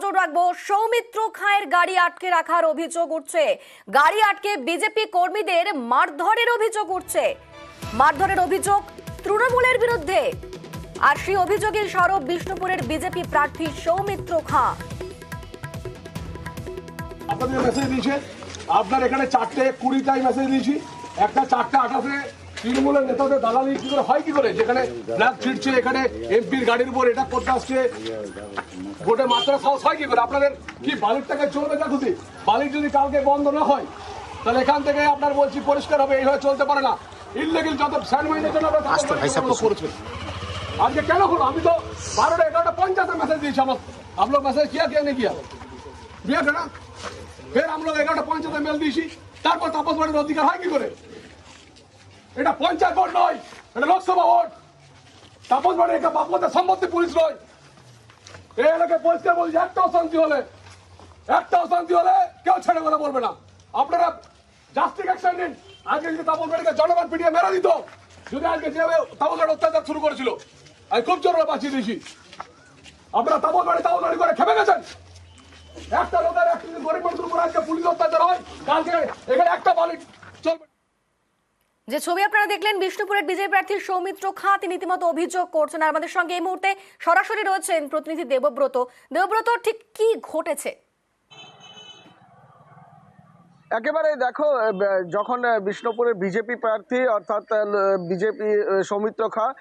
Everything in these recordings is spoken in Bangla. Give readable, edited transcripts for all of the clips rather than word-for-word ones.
নজর রাখবো। সৌমিত্র খাঁয়ের গাড়ি আটকে রাখার অভিযোগ উঠছে। গাড়ি আটকে বিজেপি কর্মীদের মারধরের অভিযোগ উঠছে। মারধরের অভিযোগ তৃণমূলের বিরুদ্ধে, আর সেই অভিযোগের সরব বিষ্ণুপুরের বিজেপি প্রার্থী সৌমিত্র খাঁ। আপনাদের মেসেজ দিয়েছে, আপনার এখানে 4:20টায় মেসেজ দিয়েছি, একটা 4:28-এ তৃণমূলের নেতাদের দালালি কি করে হয়, কি করে যেখানে ব্ল্যাক ছিটছে, এখানে এমপির গাড়ির উপর এটা করতে আসছে, ভোটে মাত্রা সাহস হয় কি করে? আপনাদের কি বালির টাকা চলবে না? যদি বালির যদি কালকে বন্ধ না হয় তাহলে এখান থেকে আপনার বলছি পরিষ্কার হবে, এইভাবে চলতে পারে না। ইনলিগেল যত স্যান্ডমাইনের জন্য করেছেন আজকে কেন হলো? আমি তো 12:11:50 मैसेज दिए हम लोग मैसेज किया क्या नहीं किया ना? फिर हम लोग 11:50 मेल দিয়েছি, তারপর তাপস বাড়ির অধিকার হয় কি করে? এটা পঞ্চায়েত ভোট নয়, এটা লোকসভা ভোট। তাপস বাড়ির একটা বাপদের সম্পত্তি পুলিশ নয়। এই এলাকায় পরিষ্কার বলছি, একটাও শান্তি হলে কেউ ছেড়ে কথা বলবে না। আপনারা জাস্টিস অ্যাকশন নিন। আজকে যদি তাপস বাড়িকে জনগণ পিটিয়ে মেরে দিত, যদি আজকে যেভাবে তাপস বাড়ি অত্যাচার শুরু করেছিল, আমি খুব জোরে বাঁচিয়ে দিয়েছি। আপনারা তাপস বাড়ি করে খেপে গেছেন। একটা লোকের একটা গরিব মানুষের উপর আজকে পুলিশ অত্যাচার হয়, কালকে এখানে একটা বালিক চলবে। যে ছবি আপনারা দেখলেন, বিষ্ণুপুরের বিজেপি প্রার্থী সৌমিত্র খাঁ তিনি রীতিমতো অভিযোগ করছেন। আর আমাদের সঙ্গে এই মুহূর্তে সরাসরি রয়েছেন প্রতিনিধি দেবব্রত। দেবব্রত, ঠিক কি ঘটেছে? একেবারে দেখো, যখন বিষ্ণুপুরের বিজেপি প্রার্থী অর্থাৎ বিজেপি সৌমিত্র খাঁ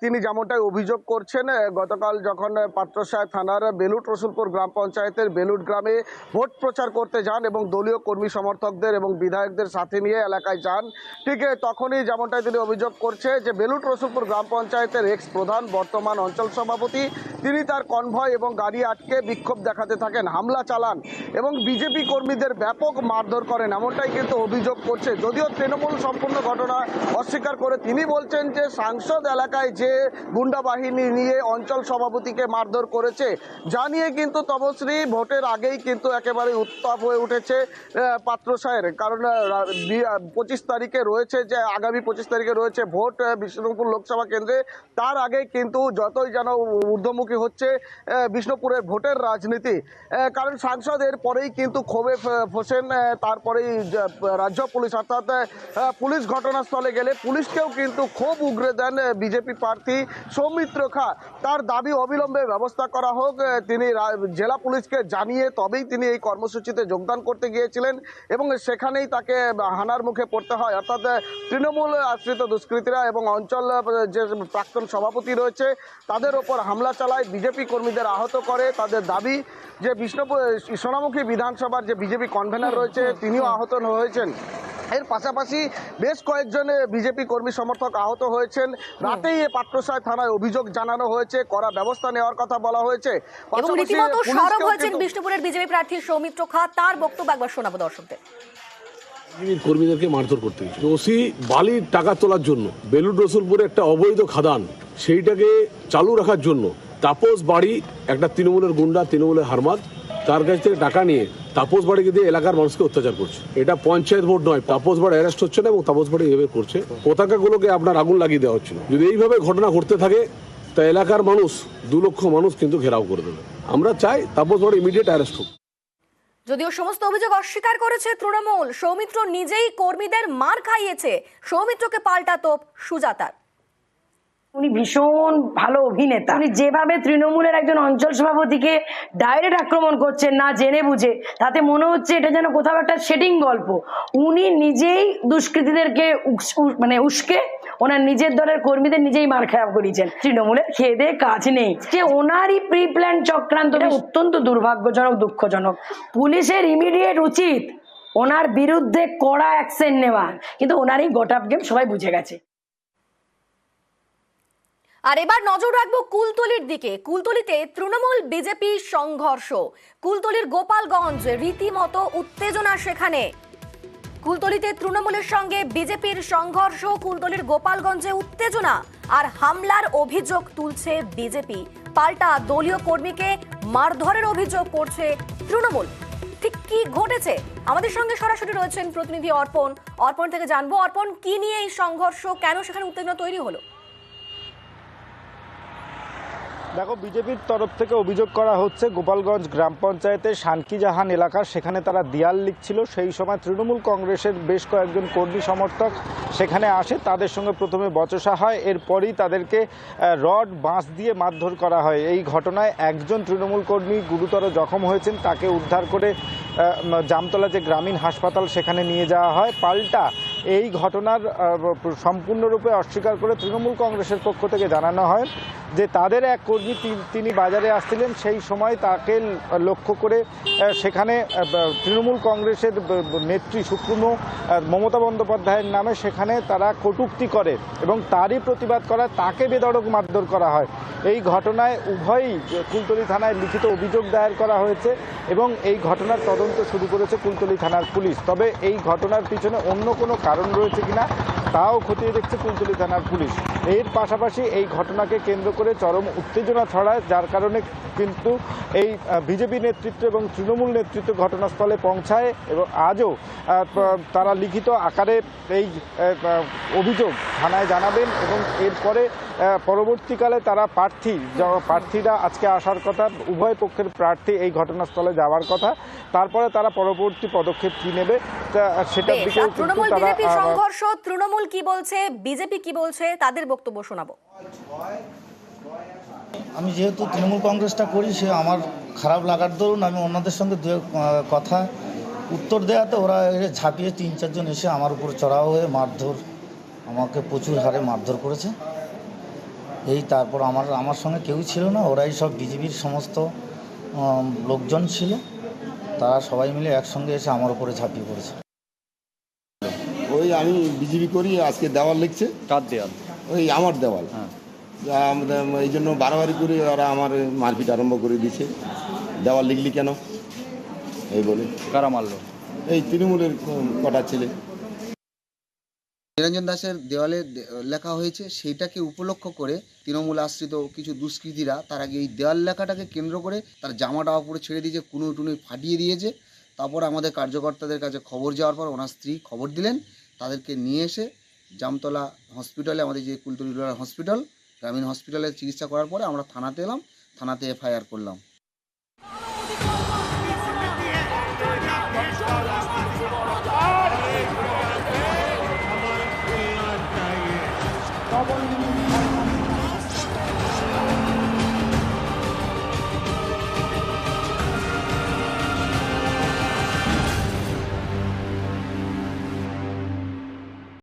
তিনি যেমনটাই অভিযোগ করছেন, গতকাল যখন পাত্রসায় থানার বেলুট রসুলপুর গ্রাম পঞ্চায়েতের বেলুট গ্রামে ভোট প্রচার করতে যান এবং দলীয় কর্মী সমর্থকদের এবং বিধায়কদের সাথে নিয়ে এলাকায় যান, ঠিক তখনই যেমনটাই তিনি অভিযোগ করছে যে বেলুট রসুলপুর গ্রাম পঞ্চায়েতের এক্স প্রধান, বর্তমান অঞ্চল সভাপতি, তিনি তার কনভয় এবং গাড়ি আটকে বিক্ষোভ দেখাতে থাকেন, হামলা চালান এবং বিজেপি কর্মীদের ব্যাপক মারধর করেন, এমনটাই কিন্তু অভিযোগ করছে। যদিও তৃণমূল সম্পূর্ণ ঘটনা অস্বীকার করে তিনি বলছেন যে সাংসদ এলাকায় যে গুন্ডা বাহিনী নিয়ে অঞ্চল সভাপতিকে মারধর করেছে, যা নিয়ে কিন্তু তবশ্রী ভোটের আগেই কিন্তু একেবারে উত্তাপ হয়ে উঠেছে পাত্রসায়ের। কারণ 25 তারিখে রয়েছে, যে আগামী 25 তারিখে রয়েছে ভোট বিষ্ণুপুর লোকসভা কেন্দ্রে। তার আগে কিন্তু যতই যেন ঊর্ধ্বমুখী হচ্ছে বিষ্ণুপুরের ভোটের রাজনীতি। কারণ সাংসদ এর পরেই কিন্তু ক্ষোভে ফোসেন, তারপরেই রাজ্য পুলিশ অর্থাৎ পুলিশ ঘটনাস্থলে গেলে পুলিশকেও কিন্তু ক্ষোভ উগরে দেন বিজেপি প্রার্থী সৌমিত্র খাঁ। তার দাবি অবিলম্বে ব্যবস্থা করা হোক। তিনি জেলা পুলিশকে জানিয়ে তবেই তিনি এই কর্মসূচিতে যোগদান করতে গিয়েছিলেন এবং সেখানেই তাকে হানার মুখে পড়তে হয়। অর্থাৎ তৃণমূল আশ্রিত দুষ্কৃতীরা এবং অঞ্চল যে প্রাক্তন সভাপতি রয়েছে তাদের ওপর হামলা চালায়, বিজেপি কর্মীদের আহত করে। তাদের দাবি যে বিষ্ণুপুর সোনামুখী বিধানসভার যে বিজেপি কনভেনার রয়েছে তিনিও আহত হয়েছেন। এর পাশাপাশি বেশ কয়েকজন বিজেপি কর্মী সমর্থক আহত হয়েছেন। রাতেই পাত্রসায় থানায় অভিযোগ জানানো হয়েছে, কড়া ব্যবস্থা নেওয়ার কথা বলা হয়েছে। রীতিমতো সরব হয়েছেন বিষ্ণুপুরের বিজেপি প্রার্থী সৌমিত্র খাঁ। তার বক্তব্য একবার শোনাবো দর্শকদের। কর্মীদেরকে মারধর করতে গেছে ওসি বালির টাকা তোলার জন্য। বেলুট রসুলপুরে একটা অবৈধ খাদান, সেইটাকে চালু রাখার জন্য তাপস বাড়ি একটা তৃণমূলের গুন্ডা, তৃণমূলের হারমাদ, তার কাছ থেকে টাকা নিয়ে তাপস বাড়িকে দিয়ে এলাকার মানুষকে অত্যাচার করছে। এটা পঞ্চায়েত ভোট নয়, তাপস বাড়ি অ্যারেস্ট হচ্ছে না এবং তাপস বাড়ি এভাবে করছে। পতাকাগুলোকে আপনার আগুন লাগিয়ে দেওয়া হচ্ছিল। যদি এইভাবে ঘটনা ঘটতে থাকে তা এলাকার মানুষ 2 লক্ষ মানুষ কিন্তু ঘেরাও করে দেবে। আমরা চাই তাপস বাড়ি ইমিডিয়েট অ্যারেস্ট হোক। যদিও সমস্ত অভিযোগ অস্বীকার করেছে তৃণমূল, সৌমিত্র নিজেই কর্মীদের মার খাইয়েছে। সৌমিত্রকে পাল্টা তোপ সুজাতার। উনি ভীষণ ভালো অভিনেতা। উনি যেভাবে তৃণমূলের একজন অঞ্চল সভাপতিকে ডাইরেক্ট আক্রমণ করছেন না জেনে বুঝে, তাতে মনে হচ্ছে এটা যেন কোথাও একটা সেটিং গল্প। উনি নিজেই দুষ্কৃতীদেরকে উস্কে ওনার নিজের দলের কর্মীদের নিজেই মার খাওয়া করিয়েছেন। তৃণমূলের খেদে কাজ নেই, যে ওনারই প্রি প্ল্যান চক্রান্ত অত্যন্ত দুর্ভাগ্যজনক, দুঃখজনক। পুলিশের ইমিডিয়েট উচিত ওনার বিরুদ্ধে কড়া অ্যাকশন নেওয়া, কিন্তু ওনারই গটআপ গেম সবাই বুঝে গেছে। আর এবার নজর রাখবো কুলতলির দিকে। কুলতলিতে তৃণমূল বিজেপি সংঘর্ষ। কুলতলির গোপালগঞ্জ রীতিমতো উত্তেজনা সেখানে। কুলতলিতে তৃণমূলের সঙ্গে বিজেপির সংঘর্ষ, কুলতলির গোপালগঞ্জে উত্তেজনা আর হামলার অভিযোগ তুলছে বিজেপি। পাল্টা দলীয় কর্মীকে মারধরের অভিযোগ করছে তৃণমূল। ঠিক কি ঘটেছে? আমাদের সঙ্গে সরাসরি রয়েছেন প্রতিনিধি অর্পণ। অর্পণ থেকে জানবো, অর্পণ, কি নিয়ে এই সংঘর্ষ, কেন সেখানে উত্তেজনা তৈরি হলো? দেখো, বিজেপির তরফ থেকে অভিযোগ করা হচ্ছে গোপালগঞ্জ গ্রাম পঞ্চায়েতের শানকিজাহান এলাকা, সেখানে তারা দেয়াল লিখছিল। সেই সময় তৃণমূল কংগ্রেসের বেশ কয়েকজন কর্মী সমর্থক সেখানে আসে, তাদের সঙ্গে প্রথমে বচসা হয়, এরপরই তাদেরকে রড বাঁশ দিয়ে মারধর করা হয়। এই ঘটনায় একজন তৃণমূল কর্মী গুরুতর জখম হয়েছেন, তাকে উদ্ধার করে জামতলা যে গ্রামীণ হাসপাতাল সেখানে নিয়ে যাওয়া হয়। পাল্টা এই ঘটনার সম্পূর্ণরূপে অস্বীকার করে তৃণমূল কংগ্রেসের পক্ষ থেকে জানানো হয় যে তাদের এক কর্মী তিনি বাজারে আসছিলেন, সেই সময় তাকে লক্ষ্য করে সেখানে তৃণমূল কংগ্রেসের নেত্রী সুপ্রিমো মমতা বন্দ্যোপাধ্যায়ের নামে সেখানে তারা কটূক্তি করে এবং তারই প্রতিবাদ করা তাকে বেধড়ক মারধর করা হয়। এই ঘটনায় উভয়ই কুলতলি থানায় লিখিত অভিযোগ দায়ের করা হয়েছে এবং এই ঘটনার তদন্ত শুরু করেছে কুলতলি থানার পুলিশ। তবে এই ঘটনার পিছনে অন্য কোনো কারণ রয়েছে কিনা তাও খতিয়ে দেখছে কুলতলি থানার পুলিশ। এর পাশাপাশি এই ঘটনাকে কেন্দ্র করে চরম উত্তেজনা ছড়ায়, যার কারণে কিন্তু এই বিজেপি নেতৃত্ব এবং তৃণমূল নেতৃত্ব ঘটনাস্থলে পৌঁছায় এবং আজও তারা লিখিত আকারে এই অভিযোগ থানায় জানাবেন এবং এরপরে পরবর্তীকালে তারা প্রার্থীরা আজকে আসার কথা, উভয় পক্ষের প্রার্থী এই ঘটনাস্থলে যাওয়ার কথা, তারপরে তারা পরবর্তী পদক্ষেপ কি নেবে সেটার দিকেও কিন্তু তৃণমূল তারা বিজেপি সংঘর্ষ, তৃণমূল কি বলছে, বিজেপি কি বলছে, তাদের বক্তব্য শোনাবো। আমি যেহেতু তৃণমূল কংগ্রেসটা করি, সে আমার খারাপ লাগার দরুন আমি অন্যদের সঙ্গে দু কথা উত্তর দেওয়াতে ওরা ঝাঁপিয়ে 3-4 জন এসে আমার উপর চড়াও হয়ে মারধর, আমাকে প্রচুর হারে মারধর করেছে। তারপর আমার সঙ্গে কেউ ছিল না, ওরাই সব বিজেপির সমস্ত লোকজন ছিল, তারা সবাই মিলে একসঙ্গে এসে আমার উপরে ঝাঁপিয়ে পড়েছে। ওই আমি বিজেপি করি, আজকে দেওয়াল লিখছে। কার দেয়াল? ওই আমার দেওয়াল। এই জন্য বাড়াবাড়ি করে ওরা আমার মারপিট আরম্ভ করে দিচ্ছে। দেওয়াল লিখলি কেন এই বলে। কারা মারলো? এই তৃণমূলের কটা ছেলে। নিরঞ্জন দাসের দেওয়ালে লেখা হয়েছে, সেইটাকে উপলক্ষ করে তৃণমূল আশ্রিত কিছু দুষ্কৃতীরা তারা এই দেওয়াল লেখাটাকে কেন্দ্র করে তার জামাটা উপরে ছেড়ে দিয়েছে, কুনুই টুনুই ফাটিয়ে দিয়েছে। তারপর আমাদের কার্যকর্তাদের কাছে খবর যাওয়ার পর ওনার স্ত্রী খবর দিলেন, তাদেরকে নিয়ে এসে জামতলা হসপিটালে, আমাদের যে কুলতলি হসপিটাল গ্রামীণ হসপিটালে চিকিৎসা করার পরে আমরা থানাতে এলাম, থানাতে এফআইআর করলাম। Come on.